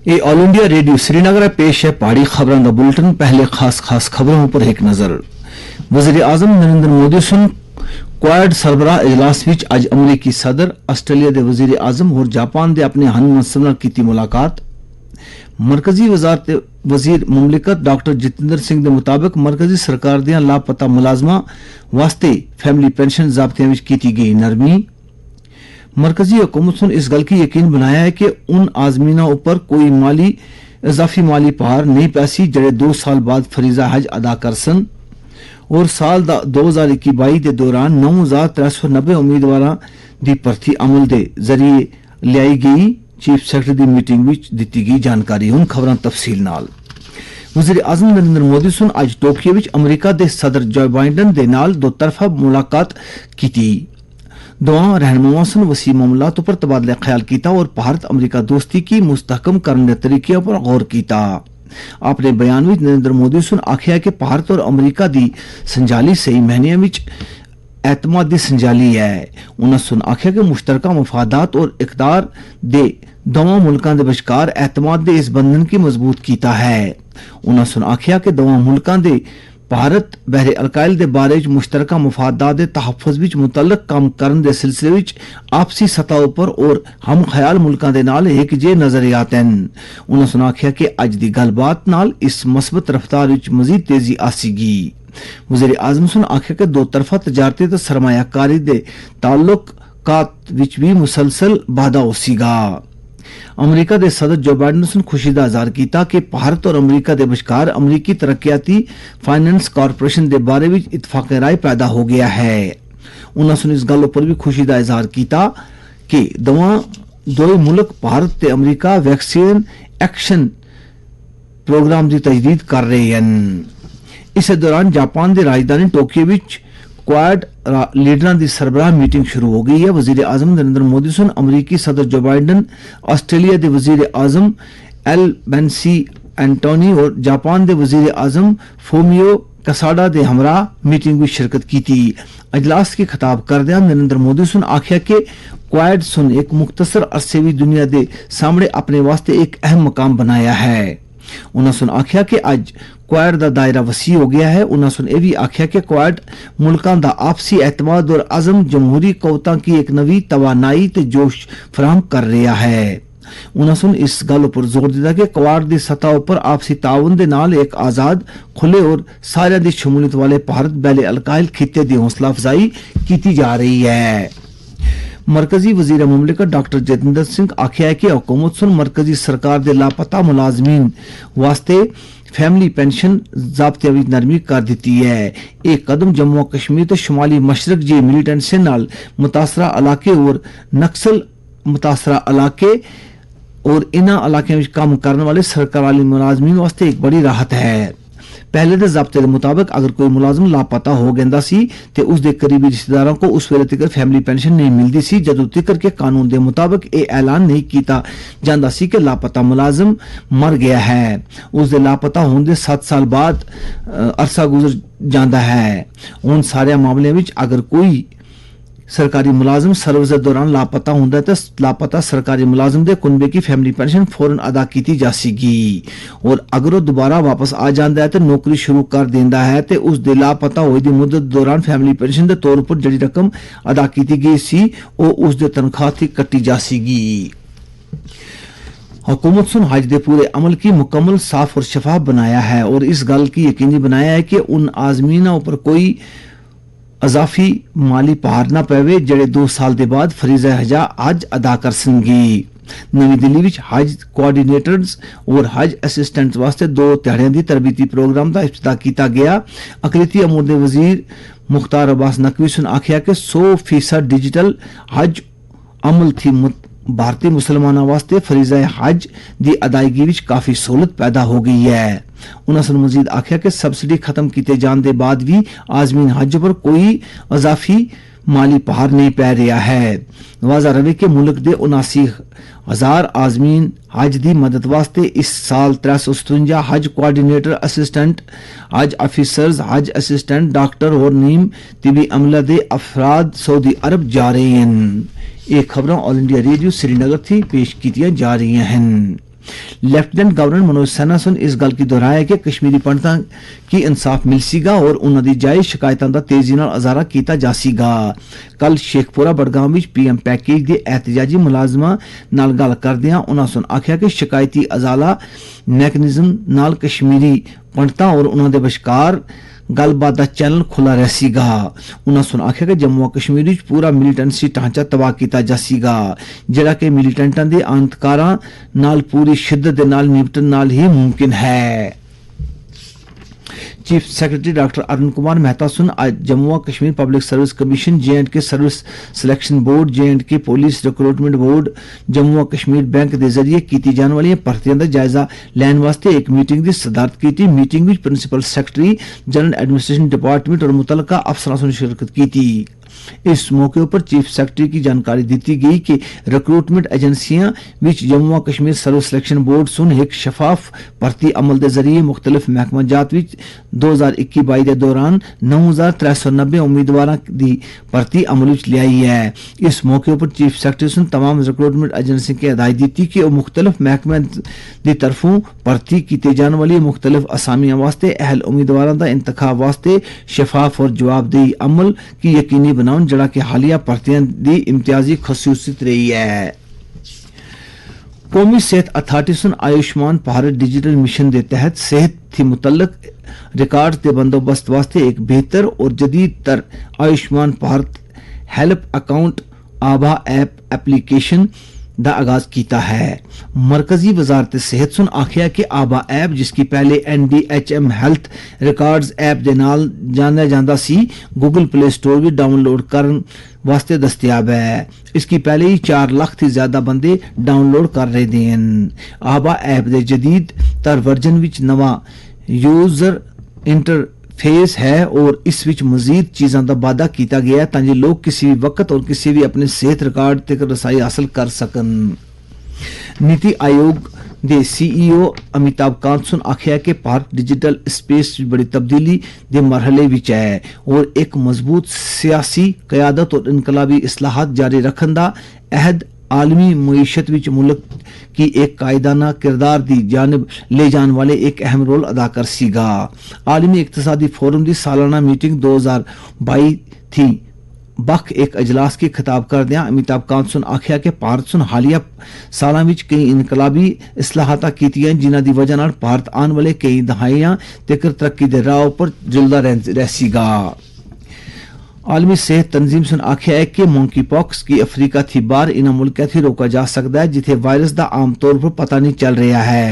ये all India radio Srinagar पेश है पहाड़ी खबरों का बुलेटिन। पहले खास खबरों पर एक नजर। वज़ीर आज़म नरेंद्र मोदी सुन क्वाड सरबराह इजलास विच अज अमरीकी सदर, ऑस्ट्रेलिया के वज़ीर आज़म और जापान के अपने हम मनसब की मुलाकात। मरकजी वजीर मुमलिकत डॉक्टर जितेंद्र सिंह के मुताबिक मरकजी सरकार दियां लापता मुलाजमा वास्ते फैमिली पेंशन ज़ाब्तियां विच कीती गई नरमी। मरकजी हुकूमत ने इस गल की यकीन बनाया है कि उन आजमीना ऊपर कोई इजाफी माली पहाड़ नहीं पैसी जड़े 2 साल बाद फरीजा हज अदा कर सन। और साल 2021-22 के दौरान 9390 उम्मीदवारों की भर्ती अमल के जरिए लियाई गई। चीफ सैकटरी की मीटिंग में दी गई जानकारी। हुण खबरां तफसील नाल। वज़ीर आज़म नरेंद्र मोदी सुन अज टोक्यो में अमरीका के सदर जो बाइडन के नाल दो तरफा मुलाकात की। दोवां रहनुमाओं सन वसी मामलात पर तबादला ख्याल किया और भारत अमरीका दोस्ती की मुस्तहकम करने के तरीकों पर गौर किया। अपने बयान में नरेंद्र मोदी सुन आख्या कि भारत और अमरीका की संजाली सही महीनों में एतमाद की संजाली है। उन्होंने सुन आख्या कि मुश्तरका मफादात और इकदार दे दोवां मुल्कां दे विचकार एतमाद दे इस बंधन की मजबूत कीता है। उन्होंने सुन आख्या कि दोवां मुल्कां दे भारत बहरे अलकाइल के बारे मुश्तरका मफादात के तहफ़ुज़ विच मुतल्लक काम करने के सिलसिले विच आपसी सतह पर और हम ख्याल मुल्कां दे नाल एक जे नजरियात हैं। उन्होंने सुन आख्या कि अज दी गलबात नाल इस मस्बत रफ्तार विच मजीद तेजी आसीगी। वज़ीर आज़म सुन आख्या कि दो तरफा तजारती ते सरमायाकारी दे ताल्लुकात विच भी मुसलसल बाधा होसीगा। अमरीका के सदर जो बाइडन ने खुशी का इजहार किया कि भारत और अमरीका के विचकार अमरीकी तरक्याती फाइनेंस कारपोरेशन के बारे में इतफाक राय पैदा हो गया है। उन्होंने इस गल पर भी खुशी का इजहार किया कि दोवें मुल्क भारत ते अमरीका वैक्सीन एक्शन प्रोग्राम की तजदीद कर रहे हैं। इस दौरान जापान की राजधानी टोक्यो में क्वाड लीडरां की सरबराह मीटिंग शुरू हो गई है। वज़ीर आज़म नरेंद्र मोदी सुन अमरीकी सदर जो बाइडन, ऑस्ट्रेलिया के वज़ीर आज़म एल्बेनीज़ एंटोनी और जापान के वज़ीर आज़म फूमियो किसाडा के हमरा मीटिंग में शिरकत की थी। अजलास की खिताब करदियां नरेंद्र मोदी सुन आख्या कि क्वाड सुन एक मुख्तसर अरसे भी दुनिया के सामने अपने वास्ते एक अहम मकाम बनाया है। उन्होंने सुन आख्या कि अज क्वाड का दायरा वसी हो गया है। उन्होंने सुन यह भी आख्या कि क्वाड मुल्कां दा आपसी एतमाद और अज़म जमहूरी कवतां की एक नवी तवानाई ते जोश फराहम कर रहा है। उन्होंने सुन इस गल पर जोर दिया कि क्वाड की सतह पर आपसी ताउन दे नाल एक आजाद, खुले और सारियां दी शमूलियत वाले भारत बैले अलकाइल खिते की हौसला अफजाई की जा रही है। मरकजी वजीर मुमलिकत डॉक्टर जितेंद्र सिंह आख्या है कि हुकूमत सुन मरकजी सरकार के लापता मुलाजमीन वास्ते फैमिली पेंशन ज़ाब्तियां विच नरमी कर दी है। एक कदम जम्मू कश्मीर ते शुमाली मशरक जी मिलिटेंसी नाल मुतासरा इलाके और नक्सल मुतासरा इलाके और इन्हां इलाकों में काम करने वाले सरकारी मुलाजमीन वास्ते एक बड़ी राहत है। पहले के ज़ाब्ते के मुताबिक अगर कोई मुलाजम लापता हो गया सी ते उसके करीबी रिश्तेदारों को उस वेले तक फैमिली पेंशन नहीं मिलती सी जदों तक के कानून के मुताबिक ये ऐलान नहीं किया जाता सी कि लापता मुलाजम मर गया है। उसके लापता होने 7 साल बाद अरसा गुजर जाता है। उन सारे मामलों में अगर कोई सरकारी मुलाजम सर्विस के दौरान लापता होंदा तो लापता सरकारी मुलाजम के कुनबे की फैमिली पेंशन फौरन अदा की जा सकेगी। और अगर वो दोबारा वापस आ जाता है तो नौकरी शुरू कर देता है तो उस दे लापता हुई दी मुद्दत दौरान फैमिली पेंशन के तौर पर जी रकम अदा की गई सी वो उस दे तनख्वाह से कटी जा सकेगी। हुकूमत सुन हज के पूरे अमल की मुकम्मल साफ और शफाफ बनाया है और इस गल की यकीनी बनाया है कि उन आजमीना पर कोई अजाफी माली पहाड़ न पवे जड़े 2 साल के बाद फरीजा हज अदा कर सकेंगी। नवी दिल्ली में हज कोआर्डिनेटर्स और हज असिस्टेंट्स वास्ते 2 दिहाड़ियां की तरबीती प्रोग्राम का इफ्तिताह किया गया। अकलीती अमूर के वजीर मुख्तार अब्बास नकवी सुन आख्या कि 100% डिजिटल हज अमल थी भारतीय मुसलमानों वास्ते फरीजा हज की अदायगी विच काफी सहूलत पैदा हो गई है। उन्होंने मजीद आख्या कि सबसिडी खत्म किए जाने के बाद भी आजमीन हज पर कोई इजाफी माली पहाड़ नहीं पै रहा है। वाजा रवे के मुल्क के 79,000 आजमीन हज की मदद वास्ते इस साल 357 हज कोआर्डिनेटर असिस्टेंट हज अफिसर्स हज असिस्टेंट डॉक्टर और नीम तिबी अमला दे अफराद सऊदी अरब जा रहे हैं। ये खबरें ऑल इंडिया रेडियो श्रीनगर थी पेश की जा रही हैं। ਲੈਫਟੀਨੈਂਟ ਗਵਰਨਰ ਮਨੋਜ ਸਿਨਹਾ ਸੁਨ ਇਸ ਗੱਲ ਕੀ ਦੁਹਰਾਇਆ ਕਿ ਕਸ਼ਮੀਰੀ ਪੰਡਤਾਂ ਕੀ ਇਨਸਾਫ ਮਿਲ ਸੀਗਾ ਔਰ ਉਹਨਾਂ ਦੀ ਜਾਇਜ਼ ਸ਼ਿਕਾਇਤਾਂ ਦਾ ਤੇਜ਼ੀ ਨਾਲ ਅਜ਼ਾਰਾ ਕੀਤਾ ਜਾ ਸੀਗਾ। ਕੱਲ ਸ਼ੇਖਪੁਰਾ ਬੜਗਾਮ ਵਿੱਚ ਪੀਐਮ ਪੈਕੇਜ ਦੇ ਐਹਤਜਾਜੀ ਮੁਲਾਜ਼ਮਾਂ ਨਾਲ ਗੱਲ ਕਰਦਿਆਂ ਉਹਨਾਂ ਸੁਨ ਆਖਿਆ ਕਿ ਸ਼ਿਕਾਇਤੀ ਅਜ਼ਾਲਾ ਮੈਕੈਨਿਜ਼ਮ ਨਾਲ ਕਸ਼ਮੀਰੀ ਪੰਡਤਾਂ ਔਰ ਉਹਨਾਂ ਦੇ ਵਿਚਕਾਰ ਗੱਲਬਾਤ ਦਾ ਚੈਨਲ ਖੁੱਲਾ ਰਹਿ ਸੀਗਾ। ਉਹਨਾਂ ਸੁਨ ਆਖਿਆ ਕਿ ਜੰਮੂ ਕਸ਼ਮੀਰ ਵਿੱਚ ਪੂਰਾ ਮਿਲੀਟੈਂਸੀ ਢਾਂਚਾ ਤਬਾਹ ਕੀਤਾ ਜਾ ਸੀਗਾ ਜਿਹੜਾ ਕਿ ਮਿਲੀਟੈਂਟਾਂ ਦੇ ਅੰਤਕਾਰਾਂ ਨਾਲ ਪੂਰੀ ਸ਼ਿੱਦਤ ਦੇ ਨਾਲ ਨਿਪਟਣ ਨਾਲ ਹੀ ਮੁਮਕਿਨ ਹੈ। Chief secretary doctor Arun Kumar Mehta सुन आज Jammu Kashmir public service commission J&K service selection board J&K police recruitment board Jammu Kashmir bank के जरिए की जाने वाली भर्तियों का जायजा लैन वास्ते एक मीटिंग की सदारत की। मीटिंग में principal secretary general administration department और मुतलका अफसरां ने शिरकत की थी। इस मौके पर चीफ सेक्रेटरी की जानकारी दी गई कि रिक्रूटमेंट एजेंसियां विच Jammu Kashmir service selection board सुन एक शफाफ भर्ती अमल के जरिए मुख्तलिफ महकमा जात विच 2021-22 के दौरान 9390 उम्मीदवारों की भर्ती अमल विच लियाई है। इस मौके पर चीफ सेक्रेटरी सुन तमाम रिक्रूटमेंट एजेंसियों की हिदायत दी कि मुख्तलिफ महकमे की तरफों भर्ती की जाने वाली मुख्तलिफ असामियां वास्ते अहल उम्मीदवारों का इंतखाब वास्ते शफाफ और जवाबदेही अमल की यकीनी बनाओ जड़ा कि हालिया भर्तियां दी इम्तियाजी खसूसियत रही है। कौमी सेहत अथॉरिटी सुन आयुष्मान भारत डिजिटल मिशन के तहत सेहत थी मुतल्लक रिकॉर्ड के बंदोबस्त वास्ते एक बेहतर और जदीद तर आयुष्मान भारत हेल्प अकाउंट आभा ऐप एप्लीकेशन का आगाज किया है। मरकजी वजारत सेहत सुन आखिया कि आभा ऐप जिसकी पहले NDHM हेल्थ रिकॉर्ड्स ऐप के नाल जाना जाता सी गूगल प्ले स्टोर भी डाउनलोड करने वास्ते दस्तयाब है। इसकी पहले ही 4 लाख से ज्यादा बंदे डाउनलोड कर रहे हैं। आभा ऐप के जदीद तर वर्जन विच नवा यूजर इंटरफेस है और इस विच मजीद चीज़ों का वादा किया गया है ताकि लोग किसी भी वक्त और किसी भी अपने सेहत रिकॉर्ड तक रसाई हासिल कर सकन। नीति आयोग दे CEO अमिताभ कांत सुन आखिया कि भारत डिजिटल स्पेस बड़ी तब्दीली के मरहले विच है और एक मजबूत सियासी क़यादत और इनकलाबी इस्लाहात जारी रखने का अहद आलमी मईशत विच मुल्क की एक कायदाना किरदार दी जानब ले जाने वाले एक अहम रोल अदा कर सीगा। आलमी इक्तसादी फोरम की सालाना मीटिंग 2022 थी बख एक अजलास की खिताब करदियां अमिताभ कांत सुन आखिया कि भारत सुन हालिया सालां विच कई इनकलाबी इस्लाहातां कीतियां जिन्हां दी वजह नाल भारत आने वाले कई दहाइयां तक तरक्की दे राह पर जुलदा रह सीगा। आलमी सेहत तंजीम सुन आखिया है कि मंकी पॉक्स की अफ्रीका थी बार इन मुल्कों थी रोका जा सकता है जिथे वायरस का आम तौर पर पता नहीं चल रहा है।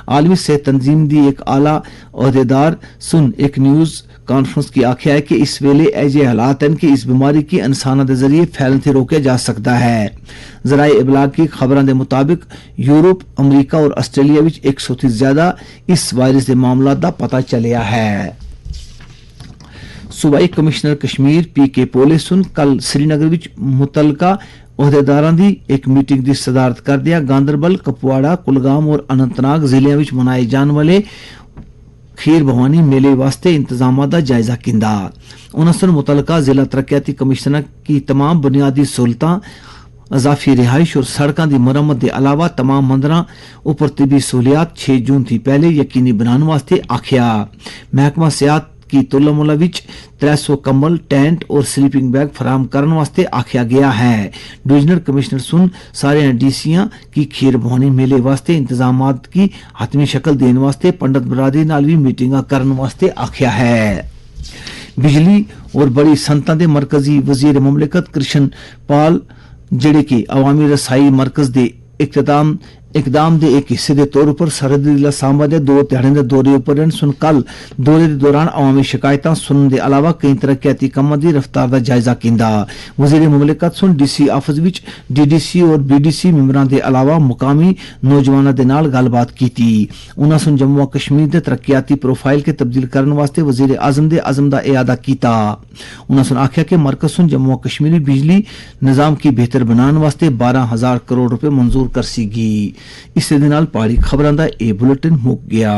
आलमी सेहत तंजीम दी एक आला ओहदेदार सुन एक न्यूज कॉन्फ्रेंस की आखिया है कि इस वेले ऐसे हालात हैं कि इस बीमारी की इंसानों के जरिए फैलने से रोका जा सकता है। जराए इबलाग की खबरों के मुताबिक यूरोप अमरीका और ऑस्ट्रेलिया विच 100 से ज्यादा इस वायरस के मामलों का पता चलिया है। सूबाई कमिश्नर कश्मीर PK पोले सुन कल श्रीनगर विच मुतलका ओहदेदारां दी एक मीटिंग की सदारत करदिया गांदरबल कपवाड़ा कुलगाम और अनंतनाग जिलों में मनाए जाने वाले खीर भवानी मेले वास्ते इंतजाम का जायजा किंदा। उन्होंने मुतलका जिला तरक्याती कमिश्नर की तमाम बुनियादी सहूलतां अजाफी रिहाइश और सड़कों की मरम्मत के अलावा तमाम मंदिरों उपर तिबी सहूलियात 6 जून थी पहले यकीनी बनाने वास्ते आखिया। महकमा सियाहत की तोलामोला विच 300 कंबल टेंट और स्लीपिंग बैग फराम करने वास्ते आखिया गया है। डिविजनल कमिश्नर सुन सारे डीसीआं की खीर भवानी मेले वास्ते इंतजामात की हतमी शक्ल देने वास्ते पंडित बरादरी नाल भी मीटिंग करने वास्ते आखिया है। बिजली और बड़ी संतां दे मरकजी वजीर मुमलिकत कृष्ण पाल जेड़े की अवामी रसाई मरकज दे इकदाम दे एक हिस्से के तौर पर सरहदी जिला सांबा के 2 ध्याड़े के दौरे पर सुन कल दौरे के दौरान अवामी शिकायत सुनने के अलावा कई तरक्याती कामों की रफ्तार का जायजा किंदा। वजीर मुमलिकत सुन DC ऑफिस विच DDC और BDC मेंबरां के अलावा मुकामी नौजवानों के नाल गलबात की। उन्होंने सुन जम्मू कश्मीर के तरक्याती प्रोफाइल के तब्दील करने वास्ते वजीर आजम के अज़म का इयादा किया। उन्होंने सुन आखिया कि मरकज सुन जम्मू कश्मीरी बिजली निजाम की बेहतर बनाने वास्ते 12,000 करोड़ रुपए मंजूर कर सीगी। इस दे नाल पहाड़ी खबरां दा ए बुलेटिन मुक गया।